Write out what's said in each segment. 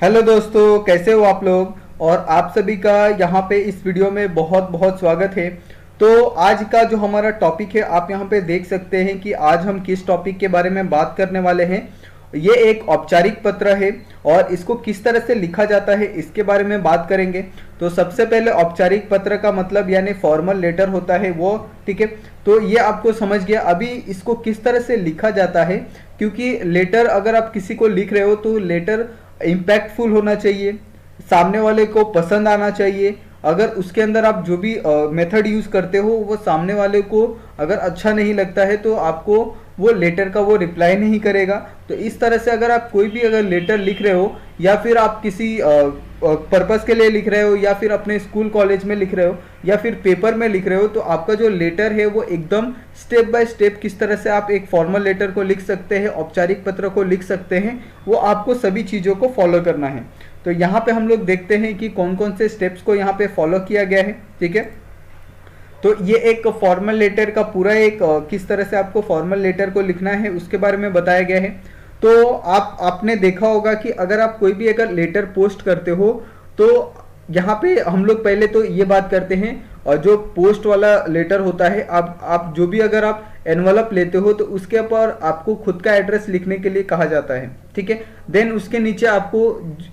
Hello दोस्तों, कैसे हो आप लोग। और आप सभी का यहाँ पे इस वीडियो में बहुत बहुत स्वागत है। तो आज का जो हमारा टॉपिक है, आप यहाँ पे देख सकते हैं कि आज हम किस टॉपिक के बारे में बात करने वाले हैं। ये एक औपचारिक पत्र है और इसको किस तरह से लिखा जाता है इसके बारे में बात करेंगे। तो सबसे पहले औपचारिक पत्र का मतलब यानी फॉर्मल लेटर होता है वो, ठीक है। तो ये आपको समझ गया। अभी इसको किस तरह से लिखा जाता है, क्योंकि लेटर अगर आप किसी को लिख रहे हो तो लेटर इम्पैक्टफुल होना चाहिए, सामने वाले को पसंद आना चाहिए। अगर उसके अंदर आप जो भी मेथड यूज़ करते हो वो सामने वाले को अगर अच्छा नहीं लगता है तो आपको वो लेटर का वो रिप्लाई नहीं करेगा। तो इस तरह से अगर आप कोई भी अगर लेटर लिख रहे हो या फिर आप किसी पर्पस के लिए लिख रहे हो या फिर अपने स्कूल कॉलेज में लिख रहे हो या फिर पेपर में लिख रहे हो, तो आपका जो लेटर है वो एकदम स्टेप बाय स्टेप किस तरह से आप एक फॉर्मल लेटर को लिख सकते हैं, औपचारिक पत्र को लिख सकते हैं, वो आपको सभी चीज़ों को फॉलो करना है। तो यहाँ पे हम लोग देखते हैं कि कौन कौन से स्टेप्स को यहाँ पे फॉलो किया गया है, ठीक है। तो ये एक फॉर्मल लेटर का पूरा एक किस तरह से आपको फॉर्मल लेटर को लिखना है उसके बारे में बताया गया है। तो आपने देखा होगा कि अगर आप कोई भी अगर लेटर पोस्ट करते हो तो यहाँ पे हम लोग पहले तो ये बात करते हैं, और जो पोस्ट वाला लेटर होता है, आप जो भी अगर आप एनवलप लेते हो तो उसके ऊपर आपको खुद का एड्रेस लिखने के लिए कहा जाता है, ठीक है। देन उसके नीचे आपको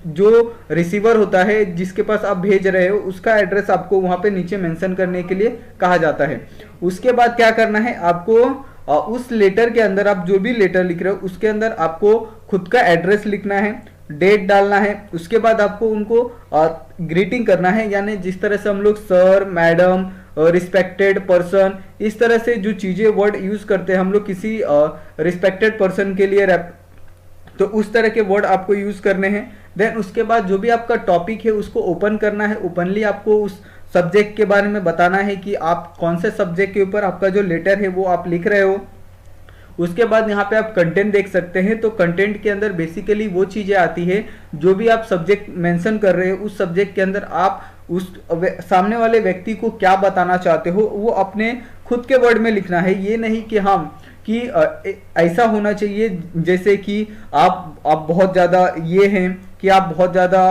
जो रिसीवर होता है जिसके पास आप भेज रहे हो उसका एड्रेस आपको वहाँ पे नीचे मेंशन करने के लिए कहा जाता है। उसके बाद क्या करना है, आपको उस लेटर के अंदर आप जो भी लेटर लिख रहे हो उसके अंदर आपको खुद का एड्रेस लिखना है, डेट डालना है। उसके बाद आपको उनको ग्रीटिंग करना है, यानी जिस तरह से हम लोग सर, मैडम, रिस्पेक्टेड पर्सन, इस तरह से जो चीज़ें वर्ड यूज़ करते हैं हम लोग किसी रिस्पेक्टेड पर्सन के लिए तो उस तरह के वर्ड आपको यूज़ करने हैं। देन उसके बाद जो भी आपका टॉपिक है उसको ओपन करना है। ओपनली आपको उस सब्जेक्ट के बारे में बताना है कि आप कौन से सब्जेक्ट के ऊपर आपका जो लेटर है वो आप लिख रहे हो। उसके बाद यहाँ पे आप कंटेंट देख सकते हैं। तो कंटेंट के अंदर बेसिकली वो चीज़ें आती है जो भी आप सब्जेक्ट मेंशन कर रहे हो, उस सब्जेक्ट के अंदर आप उस सामने वाले व्यक्ति को क्या बताना चाहते हो वो अपने खुद के वर्ड में लिखना है। ये नहीं कि कि ऐसा होना चाहिए जैसे कि आप बहुत ज़्यादा ये हैं कि आप बहुत ज़्यादा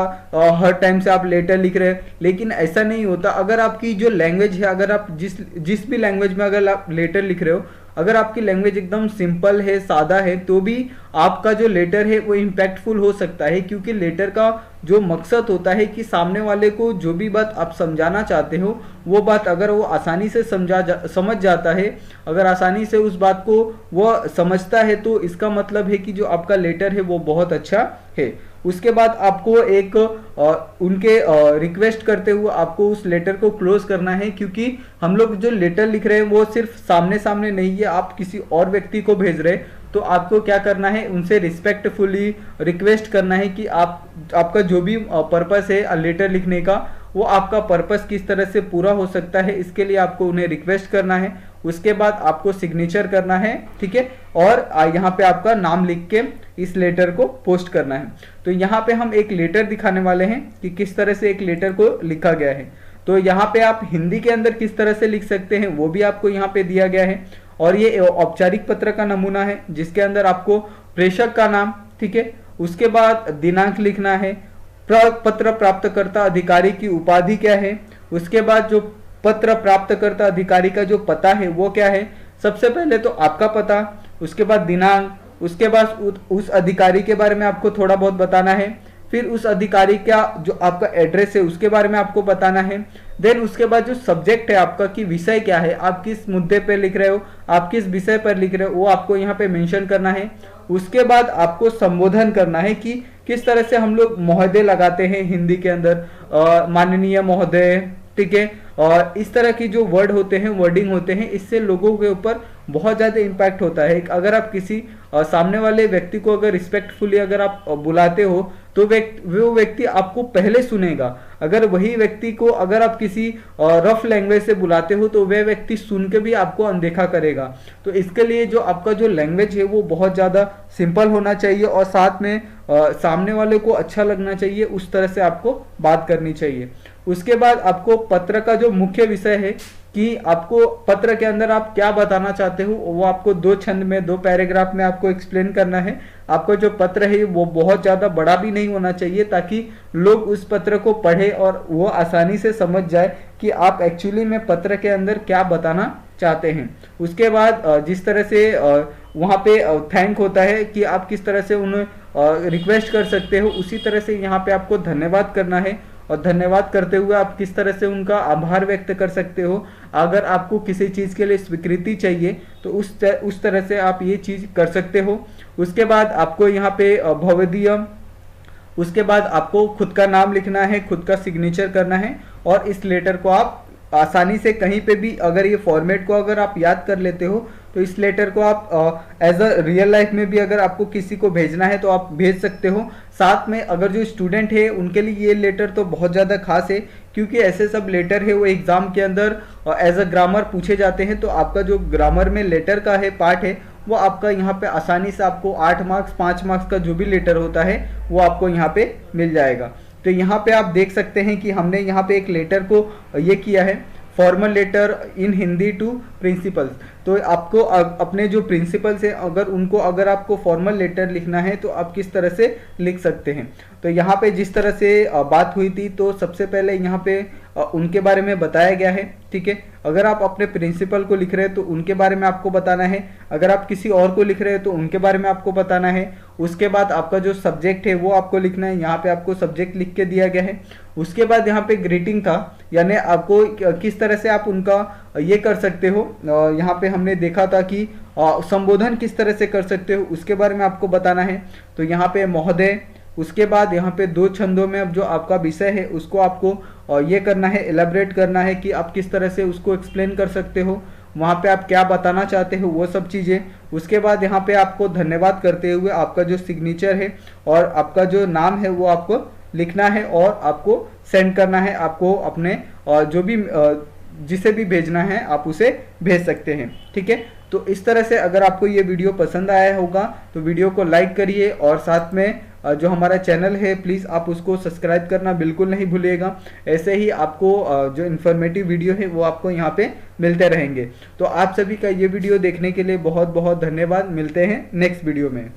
हर टाइम से आप लेटर लिख रहे हैं, लेकिन ऐसा नहीं होता। अगर आपकी जो लैंग्वेज है, अगर आप जिस भी लैंग्वेज में अगर आप लेटर लिख रहे हो, अगर आपकी लैंग्वेज एकदम सिंपल है, सादा है, तो भी आपका जो लेटर है वो इम्पैक्टफुल हो सकता है। क्योंकि लेटर का जो मकसद होता है कि सामने वाले को जो भी बात आप समझाना चाहते हो वो बात अगर वो आसानी से समझ जाता है, अगर आसानी से उस बात को वो समझता है, तो इसका मतलब है कि जो आपका लेटर है वो बहुत अच्छा है। उसके बाद आपको एक उनके रिक्वेस्ट करते हुए आपको उस लेटर को क्लोज करना है, क्योंकि हम लोग जो लेटर लिख रहे हैं वो सिर्फ सामने सामने नहीं है, आप किसी और व्यक्ति को भेज रहे हैं। तो आपको क्या करना है, उनसे रिस्पेक्टफुली रिक्वेस्ट करना है कि आपका जो भी पर्पस है लेटर लिखने का, वो आपका पर्पस किस तरह से पूरा हो सकता है, इसके लिए आपको उन्हें रिक्वेस्ट करना है। उसके बाद आपको सिग्नेचर करना है, ठीक है, और यहाँ पे आपका नाम लिख के इस लेटर को पोस्ट करना है। तो यहाँ पे हम एक लेटर दिखाने वाले हैं कि किस तरह से एक लेटर को लिखा गया है। तो यहाँ पे आप हिंदी के अंदर किस तरह से लिख सकते हैं वो भी आपको यहाँ पे दिया गया है। और ये औपचारिक पत्र का नमूना है जिसके अंदर आपको प्रेषक का नाम, ठीक है, उसके बाद दिनांक लिखना है, पत्र प्राप्तकर्ता अधिकारी की उपाधि क्या है, उसके बाद जो पत्र प्राप्तकर्ता अधिकारी का जो पता है वो क्या है। सबसे पहले तो आपका पता, उसके बाद दिनांक, उसके बाद उस अधिकारी के बारे में आपको थोड़ा बहुत बताना है, फिर उस अधिकारी का जो आपका एड्रेस है उसके बारे में आपको बताना है। देन उसके बाद जो सब्जेक्ट है आपका कि विषय क्या है, आप किस मुद्दे पर लिख रहे हो, आप किस विषय पर लिख रहे हो, वो आपको यहाँ पे मेंशन करना है। उसके बाद आपको संबोधन करना है कि किस तरह से हम लोग महोदय लगाते हैं हिंदी के अंदर, माननीय महोदय, ठीक है। और इस तरह की जो वर्ड होते हैं, वर्डिंग होते हैं, इससे लोगों के ऊपर बहुत ज़्यादा इम्पैक्ट होता है। अगर आप किसी सामने वाले व्यक्ति को अगर रिस्पेक्टफुली अगर आप बुलाते हो तो वो व्यक्ति आपको पहले सुनेगा। अगर वही व्यक्ति को अगर आप किसी रफ लैंग्वेज से बुलाते हो तो वह व्यक्ति सुन के भी आपको अनदेखा करेगा। तो इसके लिए जो आपका जो लैंग्वेज है वो बहुत ज़्यादा सिंपल होना चाहिए और साथ में सामने वाले को अच्छा लगना चाहिए, उस तरह से आपको बात करनी चाहिए। उसके बाद आपको पत्र का जो मुख्य विषय है कि आपको पत्र के अंदर आप क्या बताना चाहते हो, वो आपको 2 छंद में 2 पैराग्राफ में आपको एक्सप्लेन करना है। आपका जो पत्र है वो बहुत ज़्यादा बड़ा भी नहीं होना चाहिए, ताकि लोग उस पत्र को पढ़े और वो आसानी से समझ जाए कि आप एक्चुअली में पत्र के अंदर क्या बताना चाहते हैं। उसके बाद जिस तरह से वहाँ पे थैंक होता है कि आप किस तरह से उन्हें रिक्वेस्ट कर सकते हो, उसी तरह से यहाँ पे आपको धन्यवाद करना है। और धन्यवाद करते हुए आप किस तरह से उनका आभार व्यक्त कर सकते हो। अगर आपको किसी चीज़ के लिए स्वीकृति चाहिए तो उस तरह से आप ये चीज़ कर सकते हो। उसके बाद आपको यहाँ पे भवदीय, उसके बाद आपको खुद का नाम लिखना है, खुद का सिग्नेचर करना है। और इस लेटर को आप आसानी से कहीं पे भी, अगर ये फॉर्मेट को अगर आप याद कर लेते हो तो इस लेटर को आप एज अ रियल लाइफ में भी अगर आपको किसी को भेजना है तो आप भेज सकते हो। साथ में अगर जो स्टूडेंट है उनके लिए ये लेटर तो बहुत ज़्यादा खास है, क्योंकि ऐसे सब लेटर है वो एग्ज़ाम के अंदर एज अ ग्रामर पूछे जाते हैं। तो आपका जो ग्रामर में लेटर का है पार्ट है वो आपका यहाँ पे आसानी से आपको 8 मार्क्स 5 मार्क्स का जो भी लेटर होता है वो आपको यहाँ पे मिल जाएगा। तो यहाँ पे आप देख सकते हैं कि हमने यहाँ पे एक लेटर को ये किया है, formal letter in Hindi to principles. तो आपको अपने जो प्रिंसिपल्स हैं अगर आपको फॉर्मल लेटर लिखना है तो आप किस तरह से लिख सकते हैं। तो यहाँ पे जिस तरह से बात हुई थी, तो सबसे पहले यहाँ पे उनके बारे में बताया गया है, ठीक है। अगर आप अपने प्रिंसिपल को लिख रहे हैं तो उनके बारे में आपको बताना है, अगर आप किसी और को लिख रहे हैं तो उनके बारे में आपको बताना है। उसके बाद आपका जो सब्जेक्ट है वो आपको लिखना है, यहाँ पे आपको सब्जेक्ट लिख के दिया गया है। उसके बाद यहाँ पे ग्रीटिंग था, यानी आपको किस तरह से आप उनका ये कर सकते हो। यहाँ पे हमने देखा था कि संबोधन किस तरह से कर सकते हो, उसके बारे में आपको बताना है। तो यहाँ पे महोदय, उसके बाद यहाँ पे 2 छंदों में अब जो आपका विषय है उसको आपको ये करना है, एलेबरेट करना है कि आप किस तरह से उसको एक्सप्लेन कर सकते हो, वहाँ पे आप क्या बताना चाहते हो, वो सब चीज़ें। उसके बाद यहाँ पे आपको धन्यवाद करते हुए आपका जो सिग्नेचर है और आपका जो नाम है वो आपको लिखना है और आपको सेंड करना है। आपको अपने जो भी जिसे भी भेजना है आप उसे भेज सकते हैं, ठीक है। तो इस तरह से अगर आपको ये वीडियो पसंद आया होगा तो वीडियो को लाइक करिए, और साथ में जो हमारा चैनल है प्लीज़ आप उसको सब्सक्राइब करना बिल्कुल नहीं भूलिएगा। ऐसे ही आपको जो इन्फॉर्मेटिव वीडियो है वो आपको यहाँ पे मिलते रहेंगे। तो आप सभी का ये वीडियो देखने के लिए बहुत बहुत धन्यवाद। मिलते हैं नेक्स्ट वीडियो में।